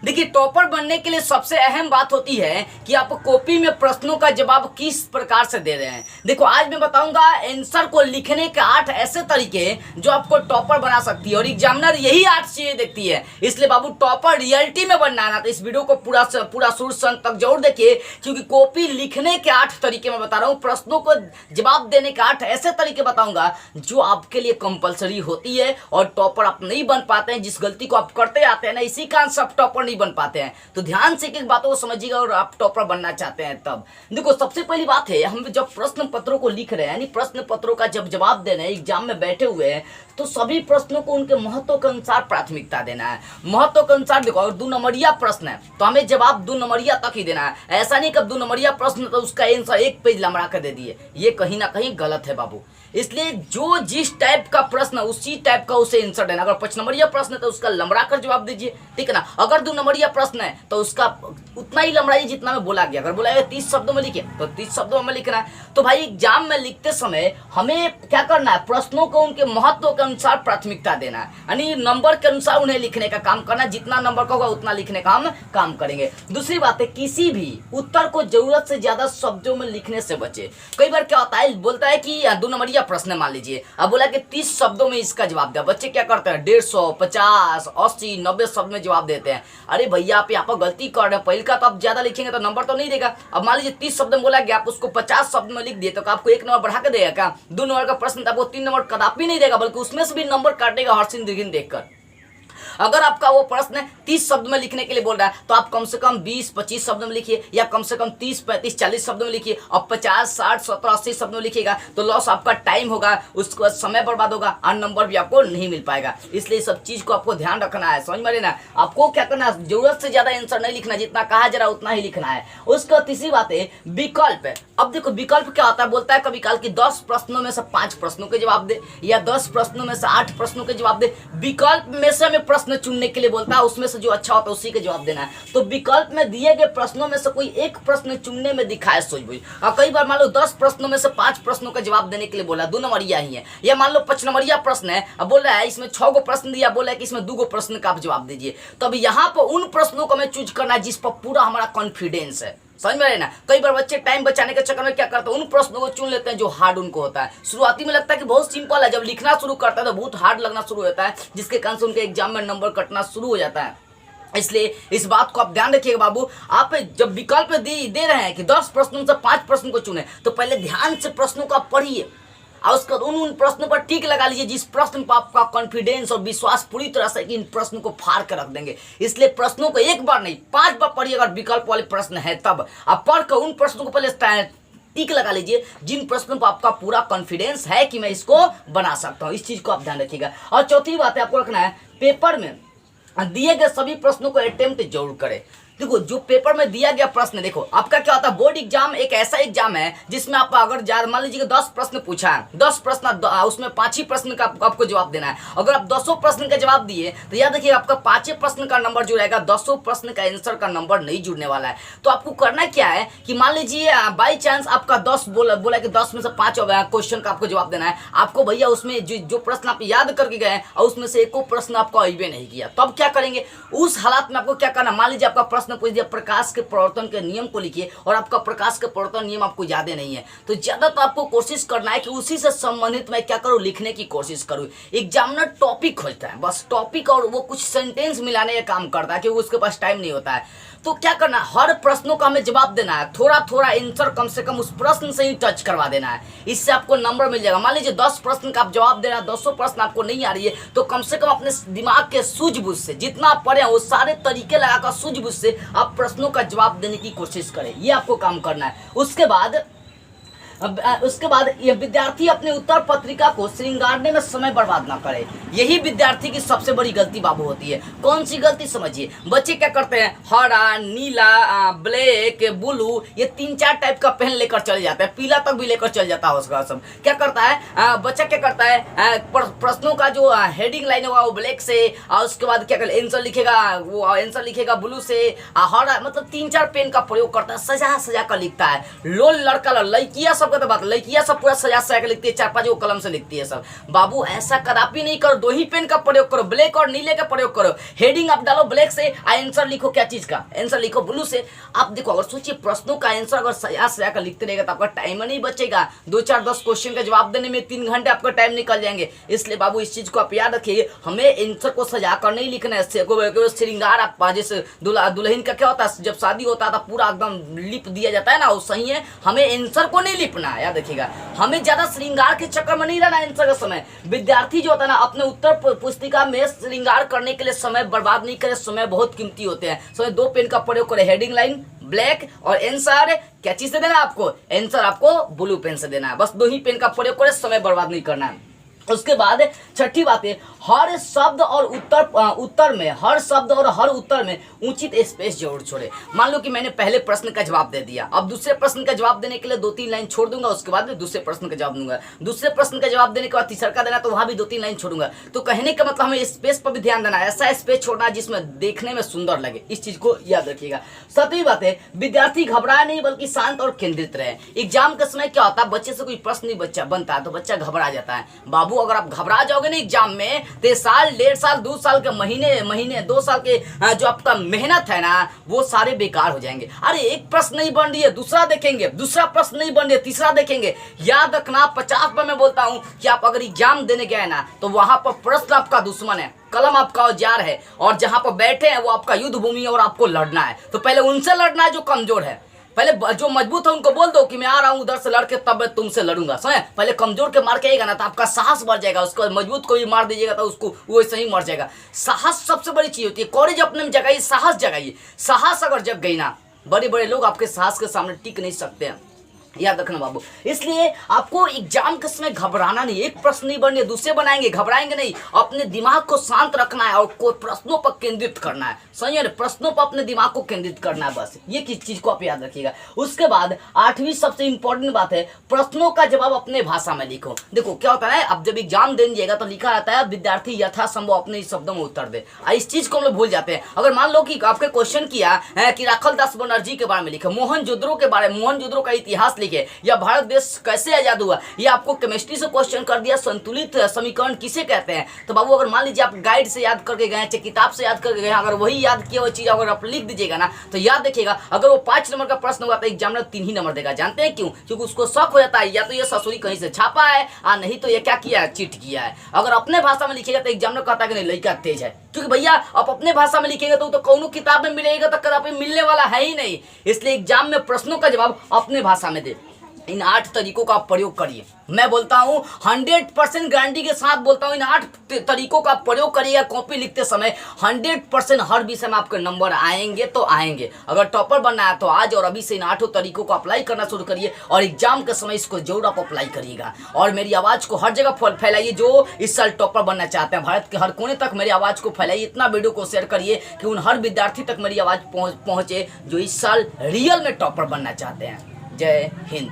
देखिए, टॉपर बनने के लिए सबसे अहम बात होती है कि आप कॉपी में प्रश्नों का जवाब किस प्रकार से दे रहे हैं। देखो, आज मैं बताऊंगा आंसर को लिखने के 8 ऐसे तरीके जो आपको टॉपर बना सकती है, और एग्जामिनर यही 8 चीजें देखती है। इसलिए बाबू, टॉपर रियलिटी में बनना है ना, तो इस वीडियो को पूरा शुरू से अंत तक जरूर देखिए, क्योंकि कॉपी लिखने के 8 तरीके मैं बता रहा हूँ, प्रश्नों को जवाब देने के 8 ऐसे तरीके बताऊंगा जो आपके लिए कंपलसरी होती है, और टॉपर आप नहीं बन पाते हैं। जिस गलती को आप करते आते हैं ना, इसी कारण से आप टॉपर नहीं बन पाते हैं। तो ध्यान से एक बातों को समझिएगा, और आप टॉपर बनना चाहते हैं तब। देखो, सबसे पहली बात है, हम जब प्रश्न पत्रों को लिख रहे हैं, यानी प्रश्न पत्रों का जब जवाब दे रहे हैं, एग्जाम में बैठे हुए हैं, तो सभी प्रश्नों को उनके महत्व के अनुसार प्राथमिकता देना है। महत्व के अनुसार देखो, अगर 2 नंबरिया प्रश्न है तो हमें जवाब 2 नंबरिया तक ही देना है। ऐसा नहीं कि 2 नंबरिया प्रश्न तो उसका आंसर 1 पेज लंबा कर दे दिए, ये कहीं ना कहीं गलत है बाबू। इसलिए जो जिस टाइप का प्रश्न उसी टाइप का उसे आंसर देना। अगर 5 नंबरिया प्रश्न है तो उसका लंबा कर जवाब दीजिए, ठीक है ना। अगर 2 नंबरिया प्रश्न है तो उसका उतना ही लंबाई जितना में बोला गया। अगर बोला गया 30 शब्दों में लिखिए तो 30 शब्दों में लिखना है। तो भाई, एग्जाम में लिखते समय हमें क्या करना है, प्रश्नों को उनके महत्व के अनुसार प्राथमिकता देना है, यानी नंबर के अनुसार उन्हें लिखने का काम करना। जितना नंबर का होगा उतना लिखने का हम काम करेंगे। दूसरी बात है, किसी भी उत्तर को जरूरत से ज्यादा शब्दों में लिखने से बचे। कई बार क्या होता है, बोलता है कि 2 नंबरिया प्रश्न मान लीजिए, अब बोला कि 30 शब्दों में इसका जवाब दिया। बच्चे क्या करते हैं, 150, 50, 80, 90 शब्द में जवाब देते हैं। अरे भैया, आप यहाँ पर गलती कर रहे हैं। पहले का तो आप ज्यादा लिखेंगे तो नंबर तो नहीं देगा। अब मान लीजिए 30 शब्द में बोला गया, आप उसको 50 शब्द में लिख दिए तो आपको 1 नंबर बढ़ा के देगा क्या? 2 नंबर का प्रश्न आपको 3 नंबर कदापि नहीं देगा, बल्कि उसमें से भी नंबर काटेगा हर्षिन दीर्घिन देखकर। अगर आपका वो प्रश्न 30 शब्द में लिखने के लिए बोल रहा है तो आप कम से कम 20-25 शब्द में लिखिए, या कम से कम 30-35-40 शब्द में लिखिए। और 50-60-70-80 शब्द में लिखिएगा तो लॉस आपका टाइम होगा, उसके बाद समय बर्बाद होगा, और नंबर भी आपको नहीं मिल पाएगा। इसलिए सब चीज को आपको ध्यान रखना है, समझ में ना। आपको क्या करना है, जरूरत से ज्यादा आंसर नहीं लिखना, जितना कहा जा रहा है उतना ही लिखना है। उसका तीसरी बात है विकल्प है। अब देखो, विकल्प क्या होता है, बोलता है कभी काल कि 10 प्रश्नों में से 5 प्रश्नों के जवाब दे, या 10 प्रश्नों में से 8 प्रश्नों के जवाब दे। विकल्प में से हमें प्रश्न चुनने के लिए बोलता है, उसमें से जो अच्छा होता है उसी के जवाब देना है। तो विकल्प में दिए गए प्रश्नों में से कोई एक प्रश्न चुनने में दिखाए सूझबूझ। और कई बार मान लो 10 प्रश्नों में से 5 प्रश्नों का जवाब देने के लिए बोला, 2 नंबरिया ही है, या मान लो 5 नंबरिया प्रश्न है, अब बोल रहा है इसमें 6 गो प्रश्न दिया, बोला है कि इसमें 2 गो प्रश्न का आप जवाब दीजिए। तो अब यहाँ पर उन प्रश्नों को हमें चूज करना है जिस पर पूरा हमारा कॉन्फिडेंस है, समझ में रहे ना। कई बार बच्चे टाइम बचाने के चक्कर में क्या करते हैं, उन प्रश्नों को चुन लेते हैं जो हार्ड उनको होता है। शुरुआती में लगता है कि बहुत सिंपल है, जब लिखना शुरू करता है तो बहुत हार्ड लगना शुरू होता है, जिसके कारण से उनके एग्जाम में नंबर कटना शुरू हो जाता है। इसलिए इस बात को आप ध्यान रखिएगा बाबू। आप जब विकल्प दे रहे हैं कि 10 प्रश्नों से 5 प्रश्न को चुने, तो पहले ध्यान से प्रश्नों को आप पढ़िए, और उसके उन प्रश्नों पर टिक लगा लीजिए जिस प्रश्न पर आपका कॉन्फिडेंस और विश्वास पूरी तरह से कि इन प्रश्नों को फाड़ कर रख देंगे। इसलिए प्रश्नों को एक बार नहीं 5 बार पढ़िए, अगर विकल्प वाले प्रश्न है तब। आप पढ़कर उन प्रश्नों को पहले टिक लगा लीजिए जिन प्रश्नों पर आपका पूरा कॉन्फिडेंस है कि मैं इसको बना सकता हूँ। इस चीज को आप ध्यान रखिएगा। और चौथी बात है, आपको रखना है पेपर में दिए गए सभी प्रश्नों को अटेम्प्ट जरूर करें। देखो, जो पेपर में दिया गया प्रश्न, देखो आपका क्या होता है, बोर्ड एग्जाम एक ऐसा एग्जाम है जिसमें आप अगर मान लीजिए 10 प्रश्न पूछा है, 10 प्रश्न उसमें 5 ही प्रश्न का आपको जवाब देना है। अगर आप 10 प्रश्न का जवाब दिए तो याद रखिए आपका 5 प्रश्न का नंबर जुड़ेगा, 10 प्रश्न का आंसर का नंबर नहीं जुड़ने वाला है। तो आपको करना क्या है कि मान लीजिए बाई चांस आपका 10 बोला कि 10 में से 5 क्वेश्चन का आपको जवाब देना है। आपको भैया उसमें जो प्रश्न आप याद करके गए और उसमें से एको प्रश्न आपको अइबे नहीं किया, तब क्या करेंगे? उस हालात में आपको क्या करना, मान लीजिए आपका प्रश्न पूछ दिया प्रकाश के प्रवर्तन के नियम को लिखिए, और आपका प्रकाश के प्रवर्तन नियम आपको याद नहीं है, तो ज्यादा तो आपको कोशिश करना है कि उसी से संबंधित मैं क्या करूं, लिखने की कोशिश करूं। एग्जामिनर टॉपिक खोजता है, बस टॉपिक और वो कुछ सेंटेंस मिलाने का काम करता है, क्योंकि उसके पास टाइम नहीं होता है। तो क्या करना, हर प्रश्नों का हमें जवाब देना है, थोड़ा थोड़ा आंसर कम से कम उस प्रश्न से ही टच करवा देना है, इससे आपको नंबर मिल जाएगा। मान लीजिए 10 प्रश्न का आप जवाब दे रहे हैं, 200 प्रश्न आपको नहीं आ रही है, तो कम से कम अपने दिमाग के सूझबूझ से जितना आप पढ़े वो सारे तरीके लगाकर सूझबूझ से आप प्रश्नों का जवाब देने की कोशिश करें। ये आपको काम करना है। उसके बाद ये विद्यार्थी अपने उत्तर पत्रिका को श्रृंगारने में समय बर्बाद ना करे। यही विद्यार्थी की सबसे बड़ी गलती बाबू होती है। कौन सी गलती समझिए, बच्चे क्या करते हैं, हरा, नीला, ब्लैक, ब्लू, ये 3-4 टाइप का पेन लेकर चले जाते हैं, पीला तक भी लेकर चल जाता है उसका सब। क्या करता है बच्चा, क्या करता है, प्रश्नों का जो हेडिंग लाइन होगा वो ब्लैक से, और उसके बाद क्या कर आंसर लिखेगा, वो आंसर लिखेगा ब्लू से, हरा, मतलब 3-4 पेन का प्रयोग करता है, सजा सजा कर लिखता है। लोल लड़का लड़कियां सबका तो बात, लड़कियां सब पूरा सजा सजा के लिखती है, 4-5 गो कलम से लिखती है सब। बाबू ऐसा कदापि नहीं करो, 2 ही पेन का प्रयोग करो, ब्लैक और नीले का प्रयोग करो। हेडिंग आप डालो ब्लैक से, आंसर लिखो क्या चीज का, आंसर लिखो ब्लू से। आप देखो अगर सोचिए प्रश्नों का आंसर अगर सजा सजा कर लिखते रहेगा तो आपका टाइम नहीं बचेगा। 2-4-10 क्वेश्चन का जवाब देने में 3 घंटे आपका टाइम निकल जाएंगे। इसलिए बाबू इस चीज को आप याद रखिए, हमें आंसर को सजा कर नहीं लिखना है। श्रृंगार आप जैसे दुल्हन का क्या होता है, जब शादी होता था पूरा एकदम लिप दिया जाता है ना, वो सही है। हमें आंसर को नहीं लिपना है, याद रखिएगा। हमें ज्यादा श्रृंगार के चक्कर में नहीं रहना आंसर का समय। विद्यार्थी जो होता है ना, अपने उत्तर पुस्तिका में श्रृंगार करने के लिए समय बर्बाद नहीं करे, समय बहुत कीमती होते हैं। समय 2 पेन का प्रयोग करे, हेडिंग लाइन ब्लैक और आंसर क्या चीज से देना है आपको, आंसर आपको ब्लू पेन से देना है। बस 2 ही पेन का प्रयोग करे, समय बर्बाद नहीं करना है। उसके बाद छठी बात है, हर शब्द और उत्तर में हर शब्द और हर उत्तर में उचित स्पेस जरूर छोड़े। मान लो कि मैंने पहले प्रश्न का जवाब दे दिया, अब दूसरे प्रश्न का जवाब देने के लिए 2-3 लाइन छोड़ दूंगा, उसके बाद में दूसरे प्रश्न का जवाब दूंगा। दूसरे प्रश्न का जवाब देने के बाद तीसरा का देना, तो वहां भी 2-3 लाइन छोड़ूंगा। तो कहने का मतलब हमें स्पेस पर भी ध्यान देना है, ऐसा स्पेस छोड़ना जिसमें देखने में सुंदर लगे। इस चीज को याद रखिएगा। 7वीं बात है, विद्यार्थी घबराए नहीं बल्कि शांत और केंद्रित रहे। एग्जाम के समय क्या होता है, बच्चे से कोई प्रश्न नहीं बच्चा बनता तो बच्चा घबरा जाता है। बाबू अगर आप घबरा जाओगे ना एग्जाम में, तो साल 1.5 साल 2 साल के महीने 2 साल के जो आपका मेहनत है ना, वो सारे बेकार हो जाएंगे। अरे एक प्रश्न नहीं बन रही है, दूसरा देखेंगे, दूसरा प्रश्न नहीं बन रही है, तीसरा देखेंगे। याद रखना 50 बार मैं बोलता हूं कि आप अगर एग्जाम देने गए ना, तो वहां पर प्रश्न आपका दुश्मन है, कलम आपका औजार है, और जहां पर बैठे हैं वो आपका युद्ध भूमि है और आपको लड़ना है। तो पहले उनसे लड़ना है जो कमजोर है। पहले जो मजबूत है उनको बोल दो कि मैं आ रहा हूं उधर से लड़के, तब मैं तुमसे लड़ूंगा। समझे? पहले कमजोर के मार के आएगा ना तो आपका साहस बढ़ जाएगा। उसको मजबूत को भी मार दीजिएगा तो उसको वो ऐसे ही मर जाएगा। साहस सबसे बड़ी चीज होती है। कॉलेज अपने में जगाइए, साहस जगाइए। साहस अगर जग गई ना, बड़े बड़े लोग आपके साहस के सामने टिक नहीं सकते हैं, याद रखना बाबू। इसलिए आपको एग्जाम के समय घबराना नहीं। एक प्रश्न नहीं बनने, दूसरे बनाएंगे, घबराएंगे नहीं। अपने दिमाग को शांत रखना है और प्रश्नों पर केंद्रित करना है। सही है, प्रश्नों पर अपने दिमाग को केंद्रित करना है, बस ये किस चीज को आप याद रखिएगा। उसके बाद 8वीं सबसे इंपॉर्टेंट बात है, प्रश्नों का जवाब अपने भाषा में लिखो। देखो क्या होता है, अब जब एग्जाम देने जाएगा तो लिखा रहता है विद्यार्थी यथासंभव अपने शब्दों में उत्तर दे। इस चीज को हम लोग भूल जाते हैं। अगर मान लो कि आपके क्वेश्चन किया कि राखल दास बनर्जी के बारे में लिखे, मोहनजोदड़ो के बारे में, मोहनजोदड़ो का इतिहास लिखे, या भारत देश कैसे आजाद हुआ, या आपको केमिस्ट्री से क्वेश्चन कर दिया संतुलित समीकरण किसे कहते हैं, तो बाबू अगर मान लीजिए आप गाइड से याद करके गए, चाहे किताब से याद करके गए, अगर वही याद किया हुआ चीज अगर आप लिख दीजिएगा ना, तो याद रखिएगा अगर वो 5 नंबर का प्रश्न होगा तो एग्जामिनर 3 ही नंबर देगा। जानते हैं क्यों? क्योंकि उसको शक हो जाता है या तो ये ससुरी कहीं से छापा है, नहीं तो ये क्या किया है, चीट किया है। अगर अपने भाषा में लिखिएगा तो एग्जामिनर कहता है कि नहीं लड़का तेज है, क्योंकि भैया आप अपने भाषा में लिखेंगे तो कौनो किताब में मिलेगा तो कदापि मिलने वाला है ही नहीं। इसलिए एग्जाम में प्रश्नों का जवाब अपने भाषा में दे। इन 8 तरीकों का प्रयोग करिए। मैं बोलता हूं 100% गारंटी के साथ बोलता हूं, इन 8 तरीकों का प्रयोग करिएगा कॉपी लिखते समय। 100% हर विषय में आपके नंबर आएंगे तो आएंगे। अगर टॉपर बनना है तो आज और अभी से इन 8 तरीकों को अप्लाई करना शुरू करिए और एग्जाम के समय इसको जरूर आप अप्लाई करिएगा। और मेरी आवाज को हर जगह फैलाइए। जो इस साल टॉपर बनना चाहते हैं, भारत के हर कोने तक मेरी आवाज को फैलाइए। इतना वीडियो को शेयर करिए कि उन हर विद्यार्थी तक मेरी आवाज पहुंचे जो इस साल रियल में टॉपर बनना चाहते हैं। जय हिंद।